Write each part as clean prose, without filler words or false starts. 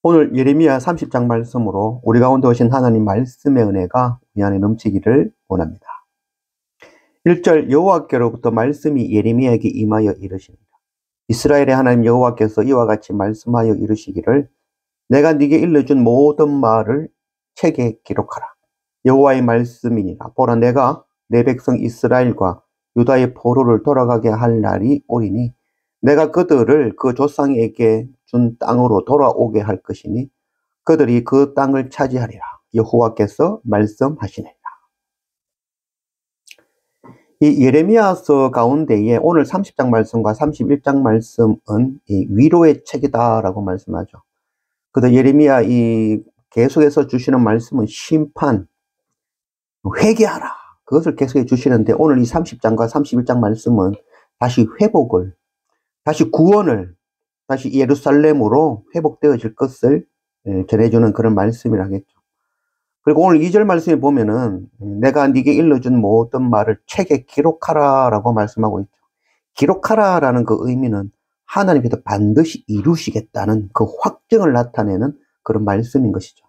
오늘 예레미야 30장 말씀으로 우리 가운데 오신 하나님 말씀의 은혜가 우리 안에 넘치기를 원합니다. 1절 여호와께로부터 말씀이 예레미야에게 임하여 이르시니라. 이스라엘의 하나님 여호와께서 이와 같이 말씀하여 이르시기를 내가 네게 일러준 모든 말을 책에 기록하라. 여호와의 말씀이니라. 보라 내가 내 백성 이스라엘과 유다의 포로를 돌아가게 할 날이 오리니 내가 그들을 그 조상에게 준 땅으로 돌아오게 할 것이니 그들이 그 땅을 차지하리라. 여호와께서 말씀하시니라. 이 예레미야서 가운데에 오늘 30장 말씀과 31장 말씀은 이 위로의 책이다라고 말씀하죠. 그래서 예레미야 이 계속해서 주시는 말씀은 심판, 회개하라. 그것을 계속해 주시는데 오늘 이 30장과 31장 말씀은 다시 회복을, 다시 구원을, 다시 예루살렘으로 회복되어질 것을 전해주는 그런 말씀이라 하겠죠. 그리고 오늘 2절 말씀에 보면은 내가 네게 일러준 모든 말을 책에 기록하라 라고 말씀하고 있죠. 기록하라 라는 그 의미는 하나님께서 반드시 이루시겠다는 그 확증을 나타내는 그런 말씀인 것이죠.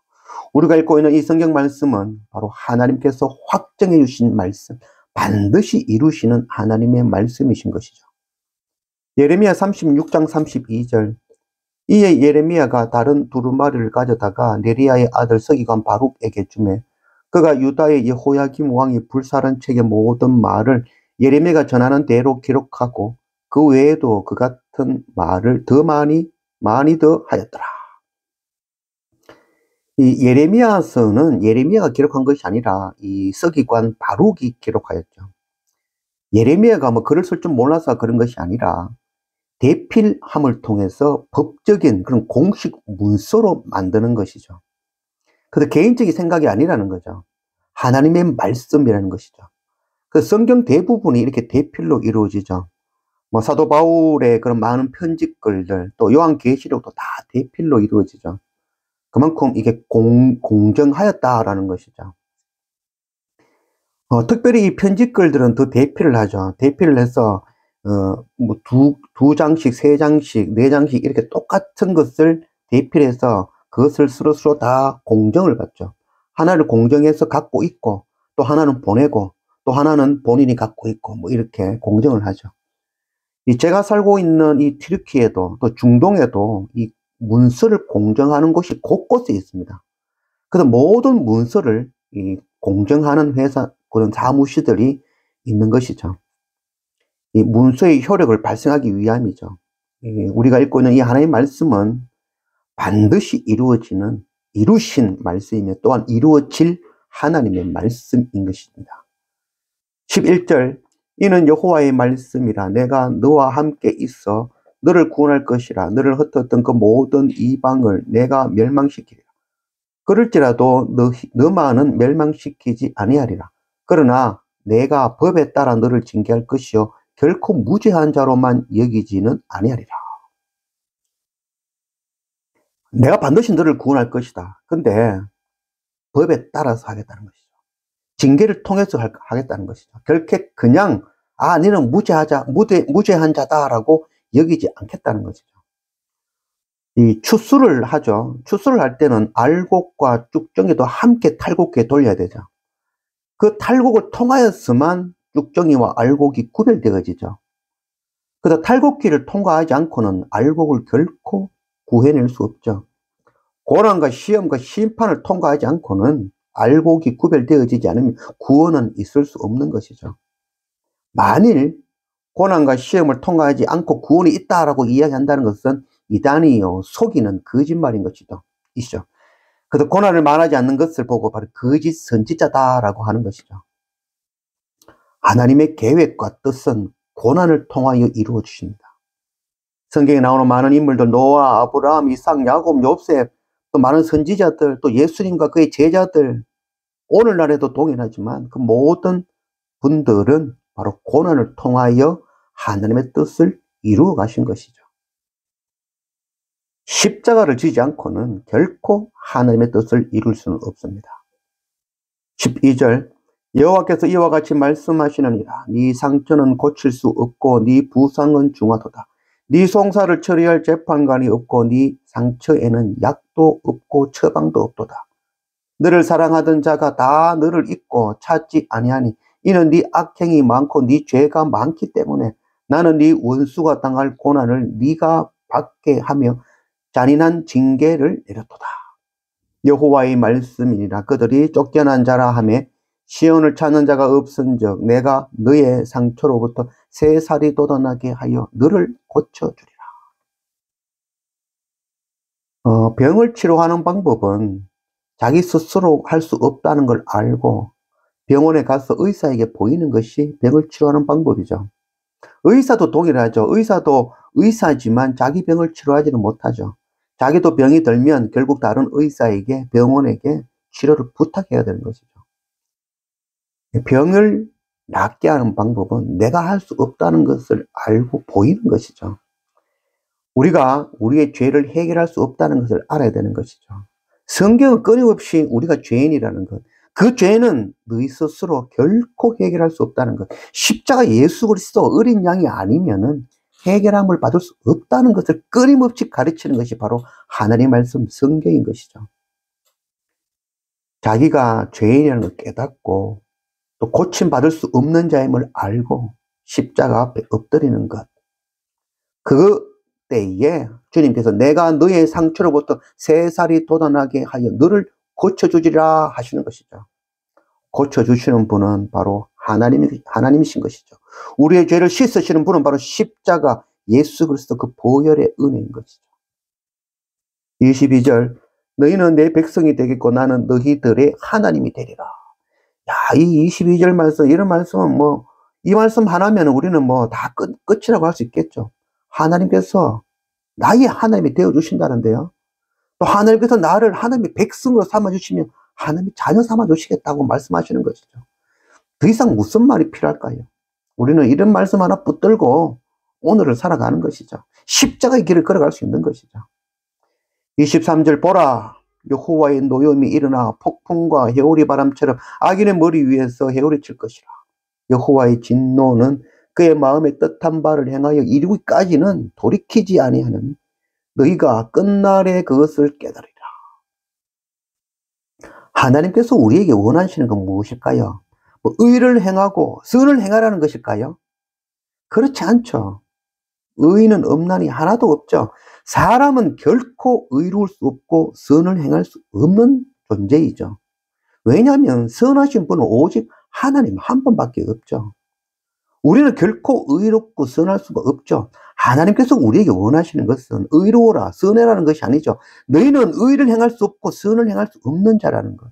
우리가 읽고 있는 이 성경 말씀은 바로 하나님께서 확정해 주신 말씀, 반드시 이루시는 하나님의 말씀이신 것이죠. 예레미야 36장 32절 이에 예레미야가 다른 두루마리를 가져다가 네리야의 아들 서기관 바룩에게 주매 그가 유다의 여호야김 왕이 불사른 책의 모든 말을 예레미야가 전하는 대로 기록하고 그 외에도 그 같은 말을 더 많이 더 하였더라. 이 예레미야서는 예레미야가 기록한 것이 아니라 이 서기관 바룩이 기록하였죠. 예레미야가 뭐 글을 쓸 줄 몰라서 그런 것이 아니라 대필함을 통해서 법적인 그런 공식 문서로 만드는 것이죠. 그래서 개인적인 생각이 아니라는 거죠. 하나님의 말씀이라는 것이죠. 그 성경 대부분이 이렇게 대필로 이루어지죠. 뭐 사도 바울의 그런 많은 편집글들, 또 요한계시록도 다 대필로 이루어지죠. 그만큼 이게 공정하였다라는 것이죠. 특별히 이 편집글들은 더 대필을 하죠. 대필을 해서 뭐 두 장씩, 세 장씩, 네 장씩 이렇게 똑같은 것을 대필해서 그것을 서로 다 공정을 받죠. 하나를 공정해서 갖고 있고 또 하나는 보내고 또 하나는 본인이 갖고 있고 뭐 이렇게 공정을 하죠. 제가 살고 있는 이 튀르키예도 또 중동에도 이 문서를 공정하는 곳이 곳곳에 있습니다. 그래서 모든 문서를 공정하는 회사, 그런 사무실들이 있는 것이죠. 이 문서의 효력을 발생하기 위함이죠. 우리가 읽고 있는 이 하나님의 말씀은 반드시 이루신 말씀이며 또한 이루어질 하나님의 말씀인 것입니다. 11절 이는 여호와의 말씀이라 내가 너와 함께 있어 너를 구원할 것이라 너를 흩었던 그 모든 이방을 내가 멸망시키리라. 그럴지라도 너만은 멸망시키지 아니하리라. 그러나 내가 법에 따라 너를 징계할 것이요 결코 무죄한 자로만 여기지는 아니하리라. 내가 반드시 너를 구원할 것이다. 근데 법에 따라서 하겠다는 것이죠. 징계를 통해서 하겠다는 것이죠. 결코 그냥 너는 무죄한 자다라고 여기지 않겠다는 것이죠. 이 추수를 하죠. 추수를 할 때는 알곡과 쭉정이도 함께 탈곡기에 돌려야 되죠. 그 탈곡을 통하여서만 쭉정이와 알곡이 구별되어지죠. 그래서 탈곡기를 통과하지 않고는 알곡을 결코 구해낼 수 없죠. 고난과 시험과 심판을 통과하지 않고는 알곡이 구별되어지지 않으면 구원은 있을 수 없는 것이죠. 만일 고난과 시험을 통과하지 않고 구원이 있다라고 이야기한다는 것은 이단이요 속이는 거짓말인 것이죠. 그래서 고난을 말하지 않는 것을 보고 바로 거짓 선지자다라고 하는 것이죠. 하나님의 계획과 뜻은 고난을 통하여 이루어 주십니다. 성경에 나오는 많은 인물들 노아, 아브라함, 이삭, 야곱, 욥셉 또 많은 선지자들 또 예수님과 그의 제자들 오늘날에도 동일하지만 그 모든 분들은 바로 고난을 통하여 하나님의 뜻을 이루어 가신 것이죠. 십자가를 지지 않고는 결코 하나님의 뜻을 이룰 수는 없습니다. 12절 여호와께서 이와 같이 말씀하시느니라 네 상처는 고칠 수 없고 네 부상은 중하도다. 네 송사를 처리할 재판관이 없고 네 상처에는 약도 없고 처방도 없도다. 너를 사랑하던 자가 다 너를 잊고 찾지 아니하니 이는 네 악행이 많고 네 죄가 많기 때문에 나는 네 원수가 당할 고난을 네가 받게 하며 잔인한 징계를 내렸도다. 여호와의 말씀이니라. 그들이 쫓겨난 자라 하며 시온을 찾는 자가 없은즉 내가 너의 상처로부터 새 살이 돋아나게 하여 너를 고쳐주리라. 병을 치료하는 방법은 자기 스스로 할 수 없다는 걸 알고 병원에 가서 의사에게 보이는 것이 병을 치료하는 방법이죠. 의사도 동일하죠. 의사도 의사지만 자기 병을 치료하지는 못하죠. 자기도 병이 들면 결국 다른 의사에게, 병원에게 치료를 부탁해야 되는 것이죠. 병을 낫게 하는 방법은 내가 할 수 없다는 것을 알고 보이는 것이죠. 우리가 우리의 죄를 해결할 수 없다는 것을 알아야 되는 것이죠. 성경은 끊임없이 우리가 죄인이라는 것, 그 죄는 너희 스스로 결코 해결할 수 없다는 것, 십자가 예수 그리스도 어린 양이 아니면은 해결함을 받을 수 없다는 것을 끊임없이 가르치는 것이 바로 하나님의 말씀 성경인 것이죠. 자기가 죄인이라는 걸 깨닫고 또 고침받을 수 없는 자임을 알고 십자가 앞에 엎드리는 것, 그때에 주님께서 내가 너의 상처로부터 새 살이 돋아나게 하여 너를 고쳐주리라 하시는 것이죠. 고쳐주시는 분은 바로 하나님이신 것이죠. 우리의 죄를 씻으시는 분은 바로 십자가 예수 그리스도 그 보혈의 은혜인 것이죠. 22절 너희는 내 백성이 되겠고 나는 너희들의 하나님이 되리라. 야, 이 22절 말씀, 이런 말씀은 이 말씀 하나면 우리는 다 끝이라고 할 수 있겠죠. 하나님께서 나의 하나님이 되어주신다는데요. 또 하나님께서 나를 하나님의 백성으로 삼아주시면 하나님이 자녀 삼아주시겠다고 말씀하시는 것이죠. 더 이상 무슨 말이 필요할까요? 우리는 이런 말씀 하나 붙들고 오늘을 살아가는 것이죠. 십자가의 길을 걸어갈 수 있는 것이죠. 23절 보라 여호와의 노염이 일어나 폭풍과 해오리 바람처럼 악인의 머리 위에서 해오리 칠 것이라. 여호와의 진노는 그의 마음에 뜻한 바를 행하여 이루기까지는 돌이키지 아니하는 너희가 끝날에 그것을 깨달으리라. 하나님께서 우리에게 원하시는 건 무엇일까요? 의를 행하고 선을 행하라는 것일까요? 그렇지 않죠. 의는 없나니 하나도 없죠. 사람은 결코 의로울 수 없고 선을 행할 수 없는 존재이죠. 왜냐하면 선하신 분은 오직 하나님 한 분밖에 없죠. 우리는 결코 의롭고 선할 수가 없죠. 하나님께서 우리에게 원하시는 것은 의로워라, 선해라는 것이 아니죠. 너희는 의를 행할 수 없고 선을 행할 수 없는 자라는 것.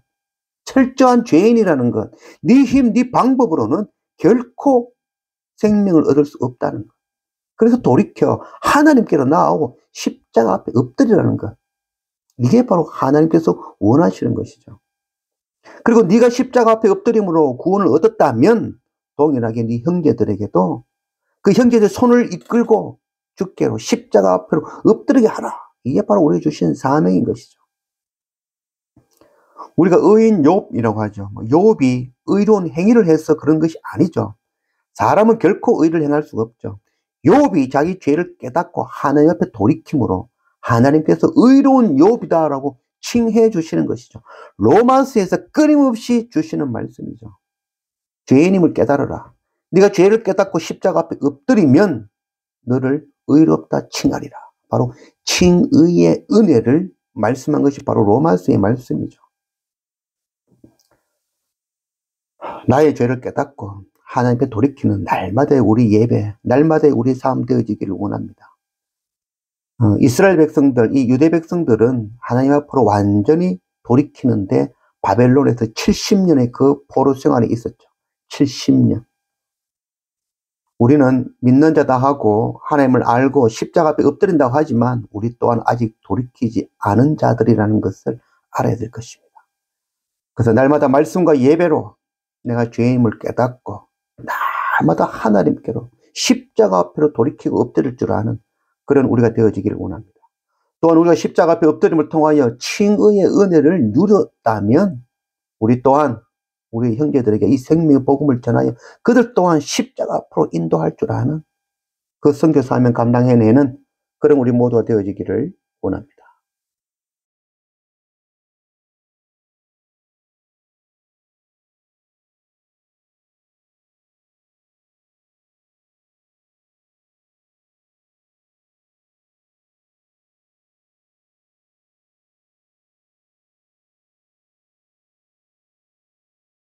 철저한 죄인이라는 것. 네 힘, 네 방법으로는 결코 생명을 얻을 수 없다는 것. 그래서 돌이켜 하나님께로 나아오고 십자가 앞에 엎드리라는 것. 이게 바로 하나님께서 원하시는 것이죠. 그리고 네가 십자가 앞에 엎드림으로 구원을 얻었다면 동일하게 네 형제들에게도 그 형제들 손을 이끌고 주께로 십자가 앞으로 엎드리게 하라. 이게 바로 우리에게 주신 사명인 것이죠. 우리가 의인 욥이라고 하죠. 욥이 의로운 행위를 해서 그런 것이 아니죠. 사람은 결코 의를 행할 수가 없죠. 욥이 자기 죄를 깨닫고 하나님 앞에 돌이킴으로 하나님께서 의로운 욥이다라고 칭해 주시는 것이죠. 로마서에서 끊임없이 주시는 말씀이죠. 죄인임을 깨달으라. 네가 죄를 깨닫고 십자가 앞에 엎드리면 너를 의롭다 칭하리라. 바로 칭의의 은혜를 말씀한 것이 바로 로마서의 말씀이죠. 나의 죄를 깨닫고 하나님께 돌이키는 날마다의 우리 예배, 날마다의 우리 삶 되어지기를 원합니다. 이스라엘 백성들, 이 유대 백성들은 하나님 앞으로 완전히 돌이키는데 바벨론에서 70년의 그 포로 생활이 있었죠. 70년. 우리는 믿는 자다 하고 하나님을 알고 십자가 앞에 엎드린다고 하지만 우리 또한 아직 돌이키지 않은 자들이라는 것을 알아야 될 것입니다. 그래서 날마다 말씀과 예배로 내가 죄인임을 깨닫고 날마다 하나님께로 십자가 앞으로 돌이키고 엎드릴 줄 아는 그런 우리가 되어지기를 원합니다. 또한 우리가 십자가 앞에 엎드림을 통하여 칭의의 은혜를 누렸다면 우리 또한 우리 형제들에게 이 생명의 복음을 전하여 그들 또한 십자가 앞으로 인도할 줄 아는 그 선교 사명 감당해내는 그런 우리 모두가 되어지기를 원합니다.